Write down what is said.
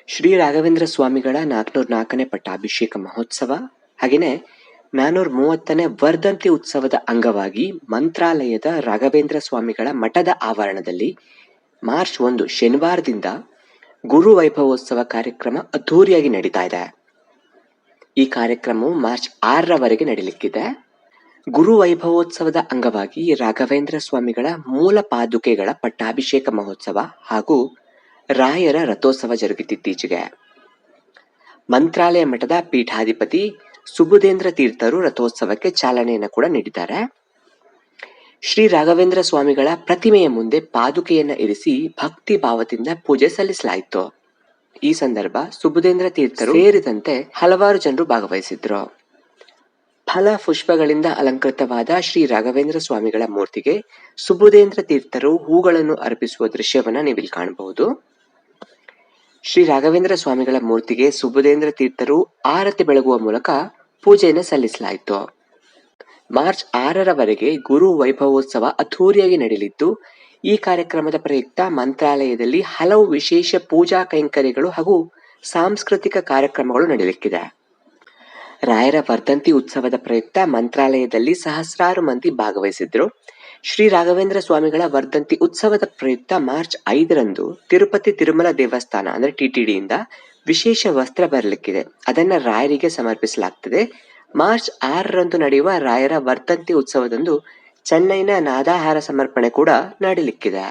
ಶ್ರೀ ರಾಘವೇಂದ್ರ ಸ್ವಾಮಿಗಳ 404ನೇ ಪಟ್ಟಾಭಿಷೇಕ ಮಹೋತ್ಸವ ಹಾಗೆಯೇ 430ನೇ ವರ್ಧಂತಿ ಉತ್ಸವದ ಅಂಗವಾಗಿ ಮಂತ್ರಾಲಯದ ರಾಘವೇಂದ್ರ ಸ್ವಾಮಿಗಳ ಮಠದ ಆವರಣದಲ್ಲಿ ಮಾರ್ಚ್ 1 ಶನಿವಾರದಿಂದ ಗುರು ವೈಭವೋತ್ಸವ ಕಾರ್ಯಕ್ರಮ ಅದ್ಧೂರಿಯಾಗಿ ನಡೀತಾ ಇದೆ. ಈ ಕಾರ್ಯಕ್ರಮವು ಮಾರ್ಚ್ 6ರವರೆಗೆ ನಡೆಯಲಿಕ್ಕಿದೆ. ಗುರು ವೈಭವೋತ್ಸವದ ಅಂಗವಾಗಿ ರಾಘವೇಂದ್ರ ಸ್ವಾಮಿಗಳ ಮೂಲ ಪಾದುಕೆಗಳ ಪಟ್ಟಾಭಿಷೇಕ ಮಹೋತ್ಸವ ಹಾಗೂ ರಾಯರ ರಥೋತ್ಸವ ಜರುಗಿತಿತ್ತೀಚೆಗೆ. ಮಂತ್ರಾಲಯ ಮಠದ ಪೀಠಾಧಿಪತಿ ಸುಬುಧೇಂದ್ರ ತೀರ್ಥರು ರಥೋತ್ಸವಕ್ಕೆ ಚಾಲನೆಯನ್ನು ಕೂಡ ನೀಡಿದ್ದಾರೆ. ಶ್ರೀ ರಾಘವೇಂದ್ರ ಸ್ವಾಮಿಗಳ ಪ್ರತಿಮೆಯ ಮುಂದೆ ಪಾದುಕೆಯನ್ನ ಇರಿಸಿ ಭಕ್ತಿ ಭಾವದಿಂದ ಪೂಜೆ ಸಲ್ಲಿಸಲಾಯಿತು. ಈ ಸಂದರ್ಭ ಸುಬುಧೇಂದ್ರ ತೀರ್ಥರು ಸೇರಿದಂತೆ ಹಲವಾರು ಜನರು ಭಾಗವಹಿಸಿದ್ರು. ಫಲ ಪುಷ್ಪಗಳಿಂದ ಅಲಂಕೃತವಾದ ಶ್ರೀ ರಾಘವೇಂದ್ರ ಸ್ವಾಮಿಗಳ ಮೂರ್ತಿಗೆ ಸುಬುಧೇಂದ್ರ ತೀರ್ಥರು ಹೂಗಳನ್ನು ಅರ್ಪಿಸುವ ದೃಶ್ಯವನ್ನ ನೀವಿಲ್ಲಿ ಕಾಣಬಹುದು. ಶ್ರೀ ರಾಘವೇಂದ್ರ ಸ್ವಾಮಿಗಳ ಮೂರ್ತಿಗೆ ಸುಬುಧೇಂದ್ರ ತೀರ್ಥರು ಆರತಿ ಬೆಳಗುವ ಮೂಲಕ ಪೂಜೆಯನ್ನು ಸಲ್ಲಿಸಲಾಯಿತು. ಮಾರ್ಚ್ 6ರವರೆಗೆ ಗುರು ವೈಭವೋತ್ಸವ ಅದ್ಧೂರಿಯಾಗಿ ನಡೆಯಲಿದ್ದು, ಈ ಕಾರ್ಯಕ್ರಮದ ಪ್ರಯುಕ್ತ ಮಂತ್ರಾಲಯದಲ್ಲಿ ಹಲವು ವಿಶೇಷ ಪೂಜಾ ಕೈಂಕರ್ಯಗಳು ಹಾಗೂ ಸಾಂಸ್ಕೃತಿಕ ಕಾರ್ಯಕ್ರಮಗಳು ನಡೆಯಲಿಕ್ಕಿದೆ. ರಾಯರ ವರ್ಧಂತಿ ಉತ್ಸವದ ಪ್ರಯುಕ್ತ ಮಂತ್ರಾಲಯದಲ್ಲಿ ಸಹಸ್ರಾರು ಮಂದಿ ಭಾಗವಹಿಸಿದ್ರು. ಶ್ರೀ ರಾಘವೇಂದ್ರ ಸ್ವಾಮಿಗಳ ವರ್ಧಂತಿ ಉತ್ಸವದ ಪ್ರಯುಕ್ತ ಮಾರ್ಚ್ 5ರಂದು ತಿರುಪತಿ ತಿರುಮಲ ದೇವಸ್ಥಾನ ಅಂದ್ರೆ TTDಯಿಂದ ವಿಶೇಷ ವಸ್ತ್ರ ಬರಲಿಕ್ಕಿದೆ. ಅದನ್ನ ರಾಯರಿಗೆ ಸಮರ್ಪಿಸಲಾಗ್ತದೆ. ಮಾರ್ಚ್ 6ರಂದು ನಡೆಯುವ ರಾಯರ ವರ್ಧಂತಿ ಉತ್ಸವದಂದು ಚೆನ್ನೈನ ನಾದಾಹಾರ ಸಮರ್ಪಣೆ ಕೂಡ ನಡೆಯಲಿಕ್ಕಿದೆ.